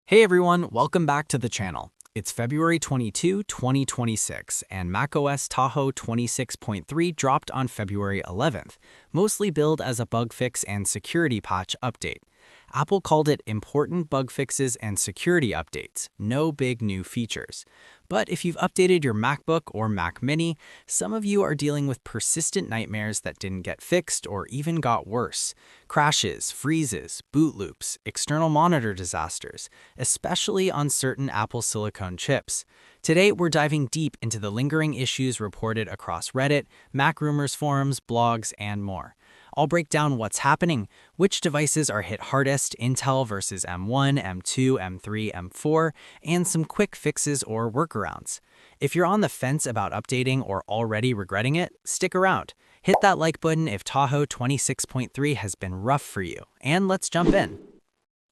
Hey everyone, welcome back to the channel. It's February 22, 2026, and macOS Tahoe 26.3 dropped on February 11th, mostly billed as a bug fix and security patch update. Apple called it important bug fixes and security updates, no big new features. But if you've updated your MacBook or Mac Mini, some of you are dealing with persistent nightmares that didn't get fixed or even got worse. Crashes, freezes, boot loops, external monitor disasters, especially on certain Apple silicone chips. Today, we're diving deep into the lingering issues reported across Reddit, Mac Rumors forums, blogs, and more. I'll break down what's happening, which devices are hit hardest, Intel versus M1, M2, M3, M4, and some quick fixes or workarounds. If you're on the fence about updating or already regretting it, stick around. Hit that like button if Tahoe 26.3 has been rough for you, and let's jump in.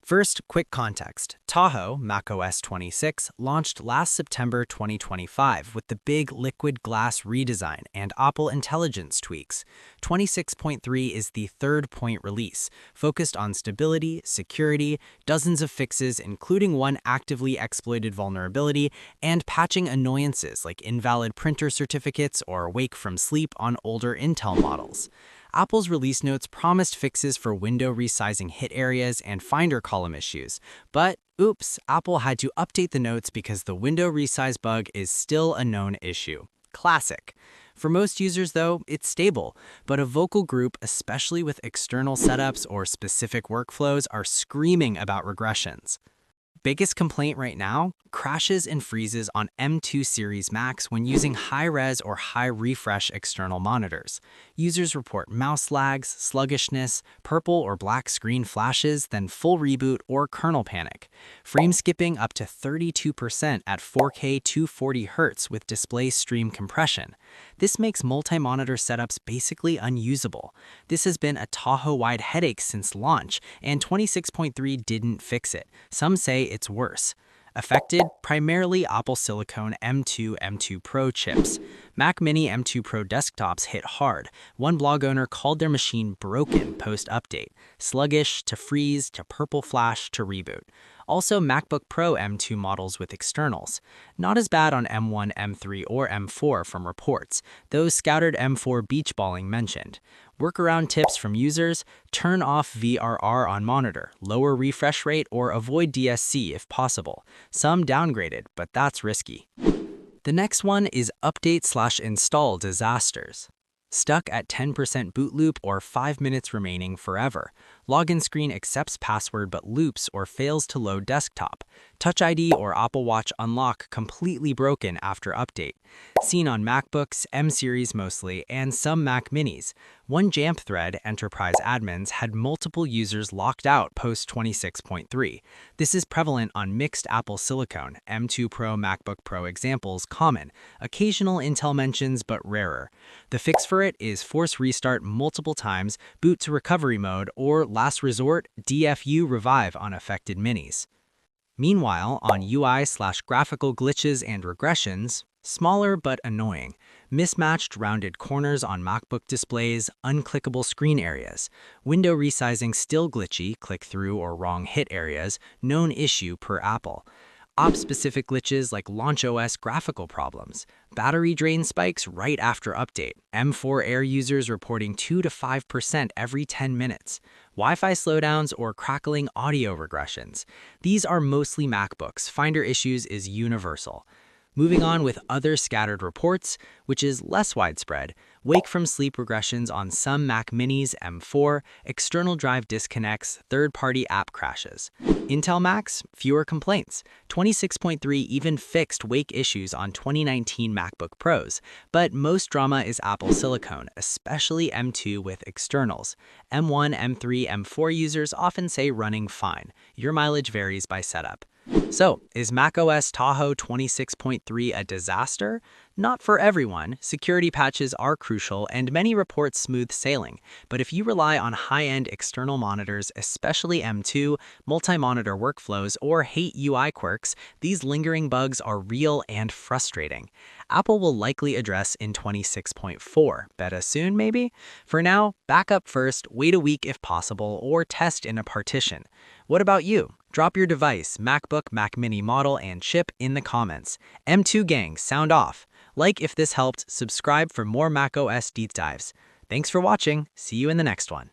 First, quick context. Tahoe, macOS 26, launched last September 2025 with the big liquid glass redesign and Apple Intelligence tweaks. 26.3 is the third-point release, focused on stability, security, dozens of fixes including one actively exploited vulnerability, and patching annoyances like invalid printer certificates or wake from sleep on older Intel models. Apple's release notes promised fixes for window resizing hit areas and Finder column issues, but oops, Apple had to update the notes because the window resize bug is still a known issue. Classic. For most users, though, it's stable, but a vocal group, especially with external setups or specific workflows, are screaming about regressions. Biggest complaint right now? Crashes and freezes on M2 series Macs when using high-res or high-refresh external monitors. Users report mouse lags, sluggishness, purple or black screen flashes, then full reboot or kernel panic. Frame skipping up to 32% at 4K 240Hz with display stream compression. This makes multi-monitor setups basically unusable. This has been a Tahoe-wide headache since launch, and 26.3 didn't fix it. Some say it's worse. Affected, primarily Apple Silicone M2, M2 Pro chips. Mac Mini M2 Pro desktops hit hard. One blog owner called their machine broken post-update, sluggish to freeze to purple flash to reboot. Also MacBook Pro M2 models with externals. Not as bad on M1, M3, or M4 from reports, though scattered M4 beach balling mentioned. Workaround tips from users: turn off VRR on monitor, lower refresh rate, or avoid DSC if possible. Some downgraded, but that's risky. The next one is update/install disasters. Stuck at 10% boot loop or 5 minutes remaining forever. Login screen accepts password but loops or fails to load desktop. Touch ID or Apple Watch unlock completely broken after update. Seen on MacBooks, M series mostly, and some Mac Minis. One Jamf thread, Enterprise admins, had multiple users locked out post 26.3. This is prevalent on mixed Apple silicone, M2 Pro, MacBook Pro examples common. Occasional Intel mentions, but rarer. The fix for it is force restart multiple times, boot to recovery mode, or last resort, DFU revive on affected minis. Meanwhile, on UI/graphical glitches and regressions, smaller but annoying. Mismatched rounded corners on MacBook displays, unclickable screen areas. Window resizing still glitchy, click-through or wrong hit areas, known issue per Apple. Op-specific glitches like LaunchOS graphical problems. Battery drain spikes right after update. M4 Air users reporting 2 to 5% every 10 minutes. Wi-Fi slowdowns or crackling audio regressions. These are mostly MacBooks. Finder issues is universal. Moving on with other scattered reports, which is less widespread. Wake from sleep regressions on some Mac Minis M4, external drive disconnects, third-party app crashes. Intel Macs, fewer complaints. 26.3 even fixed wake issues on 2019 MacBook Pros, but most drama is Apple silicone, especially M2 with externals. M1, M3, M4 users often say running fine. Your mileage varies by setup. So, is macOS Tahoe 26.3 a disaster? Not for everyone. Security patches are crucial and many report smooth sailing. But if you rely on high-end external monitors, especially M2, multi-monitor workflows, or hate UI quirks, these lingering bugs are real and frustrating. Apple will likely address in 26.4. Beta soon, maybe? For now, back up first, wait a week if possible, or test in a partition. What about you? Drop your device, MacBook, Mac Mini model, and chip in the comments. M2 gang, sound off. Like if this helped, subscribe for more macOS deep dives. Thanks for watching. See you in the next one.